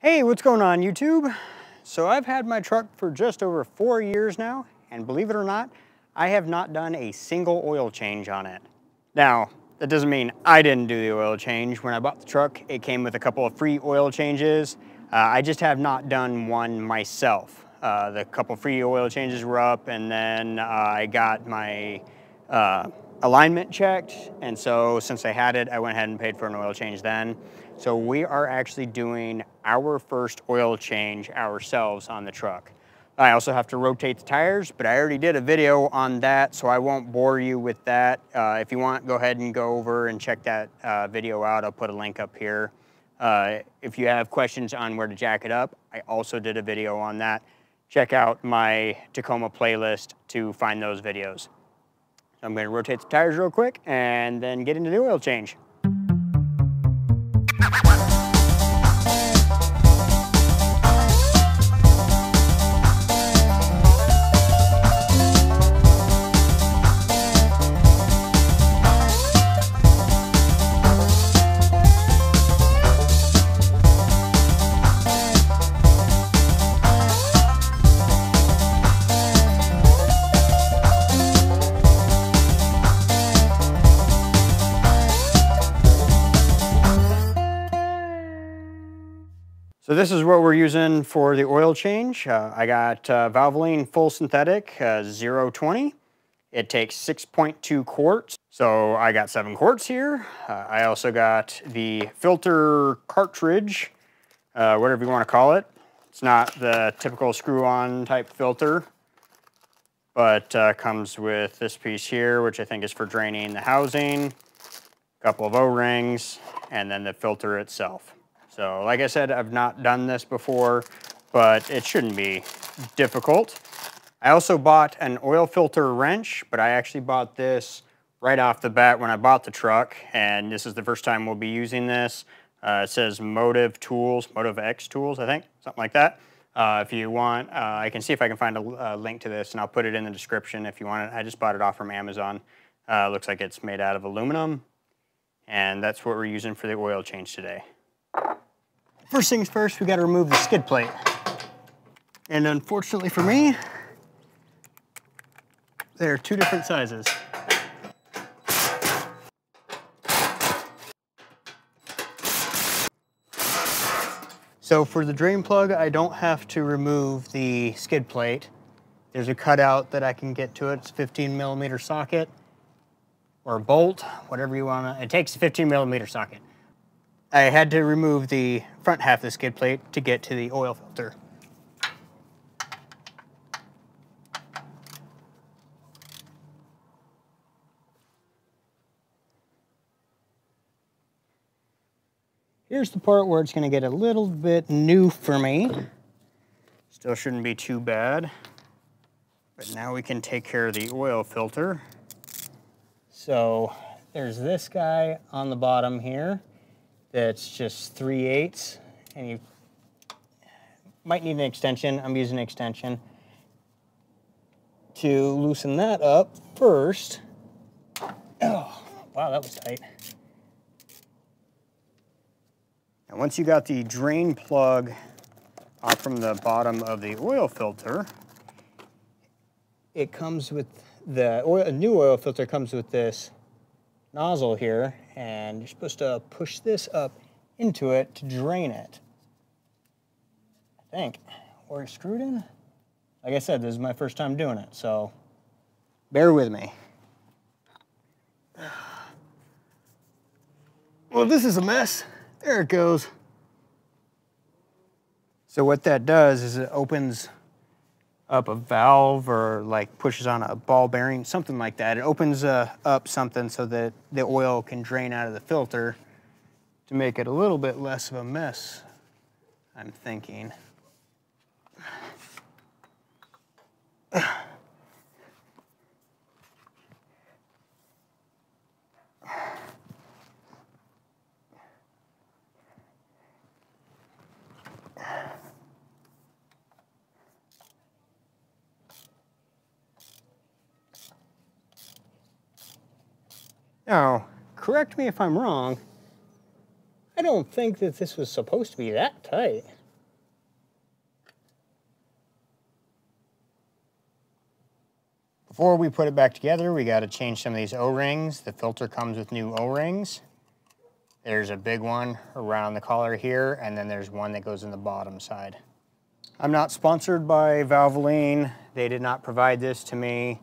Hey, what's going on YouTube? So I've had my truck for just over 4 years now, and believe it or not, I have not done a single oil change on it. Now, that doesn't mean I didn't do the oil change. When I bought the truck, it came with a couple of free oil changes. I just have not done one myself. The couple free oil changes were up, and then I got my alignment checked, and so since I had it, I went ahead and paid for an oil change then. So we are actually doing our first oil change ourselves on the truck. I also have to rotate the tires, but I already did a video on that, so I won't bore you with that. If you want, go ahead and go over and check that video out. I'll put a link up here. If you have questions on where to jack it up, I also did a video on that. Check out my Tacoma playlist to find those videos. So I'm going to rotate the tires real quick and then get into the oil change. So this is what we're using for the oil change. I got Valvoline Full Synthetic 020. It takes 6.2 quarts. So I got 7 quarts here. I also got the filter cartridge, whatever you want to call it. It's not the typical screw-on type filter, but comes with this piece here, which I think is for draining the housing, a couple of O-rings, and then the filter itself. So like I said, I've not done this before, but it shouldn't be difficult. I also bought an oil filter wrench, but I actually bought this right off the bat when I bought the truck, and this is the first time we'll be using this. It says Motive Tools, Motive X Tools, I think, something like that. If you want, I can see if I can find a link to this, and I'll put it in the description if you want it. I just bought it off from Amazon. Looks like it's made out of aluminum, and that's what we're using for the oil change today. First things first, we got to remove the skid plate. And unfortunately for me, they're 2 different sizes. So for the drain plug, I don't have to remove the skid plate. There's a cutout that I can get to it. It's a 15mm socket or a bolt, whatever you want to. It takes a 15mm socket. I had to remove the front half of the skid plate to get to the oil filter. Here's the part where it's going to get a little bit new for me. Still shouldn't be too bad. But now we can take care of the oil filter. So there's this guy on the bottom here. That's just 3/8, and you might need an extension. I'm using an extension to loosen that up first. Oh, wow, that was tight. And once you got the drain plug off from the bottom of the oil filter, it comes with the oil. A new oil filter comes with this nozzle here, and you're supposed to push this up into it to drain it, I think. Or it's screwed in. Like I said, this is my first time doing it, so bear with me. Well, this is a mess. There it goes. So what that does is it opens up a valve, or like pushes on a ball bearing, something like that. It opens up something so that the oil can drain out of the filter to make it a little bit less of a mess, I'm thinking. Now, correct me if I'm wrong, I don't think that this was supposed to be that tight. Before we put it back together, we got to change some of these O-rings. The filter comes with new O-rings. There's a big one around the collar here, and then there's one that goes in the bottom side. I'm not sponsored by Valvoline. They did not provide this to me.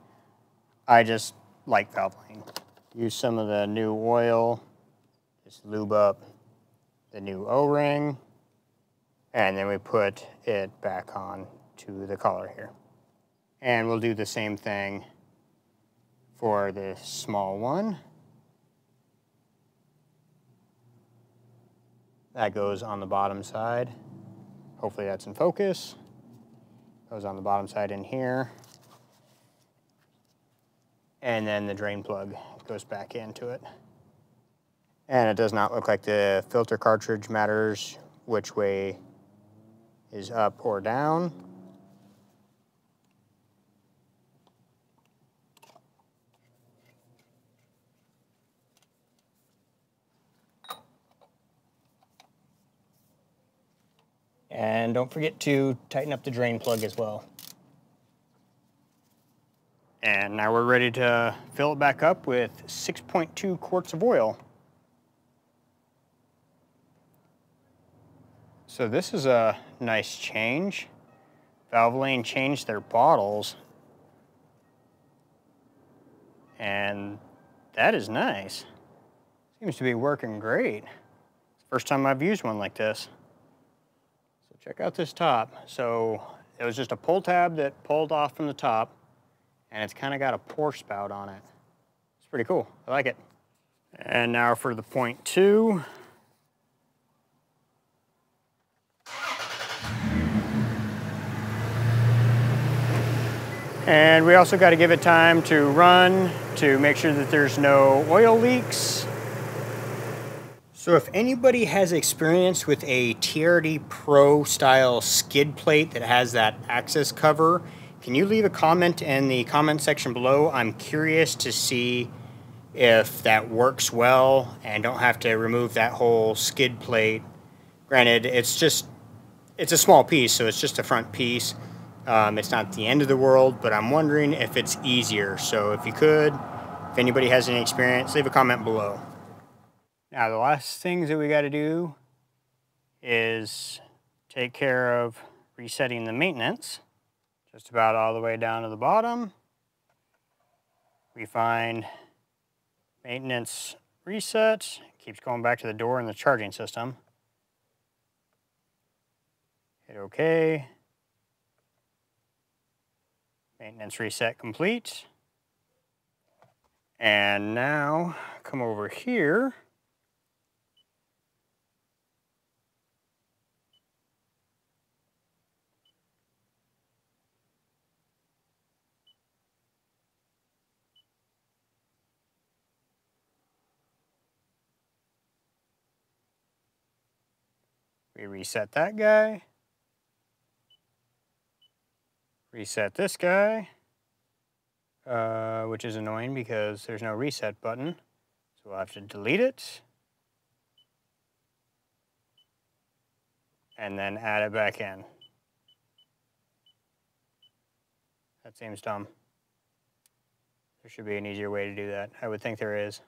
I just like Valvoline. Use some of the new oil, just lube up the new O-ring, and then we put it back on to the collar here. And we'll do the same thing for the small one. That goes on the bottom side. Hopefully that's in focus. Goes on the bottom side in here. And then the drain plug goes back into it. And it does not look like the filter cartridge matters which way is up or down. And don't forget to tighten up the drain plug as well. And now we're ready to fill it back up with 6.2 quarts of oil. So this is a nice change. Valvoline changed their bottles. And that is nice. Seems to be working great. It's the first time I've used one like this. So check out this top. So it was just a pull tab that pulled off from the top, and it's kind of got a pour spout on it. It's pretty cool. I like it. And now for the 0.2. And we also got to give it time to run to make sure that there's no oil leaks. So if anybody has experience with a TRD Pro style skid plate that has that access cover, can you leave a comment in the comment section below? I'm curious to see if that works well and don't have to remove that whole skid plate. Granted, it's a small piece, so it's just a front piece. It's not the end of the world, but I'm wondering if it's easier. So if you could, if anybody has any experience, leave a comment below. Now the last things that we got to do is take care of resetting the maintenance. Just about all the way down to the bottom. We find maintenance reset. Keeps going back to the door and the charging system. Hit OK. Maintenance reset complete. And now come over here. We reset that guy. Reset this guy, which is annoying because there's no reset button. So we'll have to delete it. And then add it back in. That seems dumb. There should be an easier way to do that. I would think there is.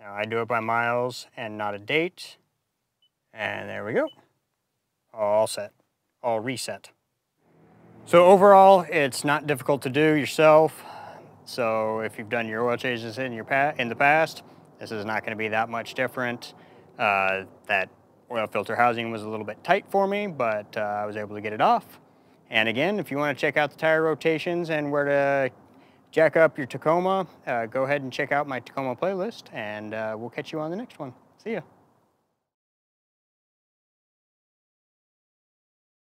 Now I do it by miles and not a date. And there we go. All set. All reset. So overall, it's not difficult to do yourself. So if you've done your oil changes in the past, this is not going to be that much different. That oil filter housing was a little bit tight for me, but I was able to get it off. And again, if you want to check out the tire rotations and where to jack up your Tacoma, go ahead and check out my Tacoma playlist, and we'll catch you on the next one. See ya.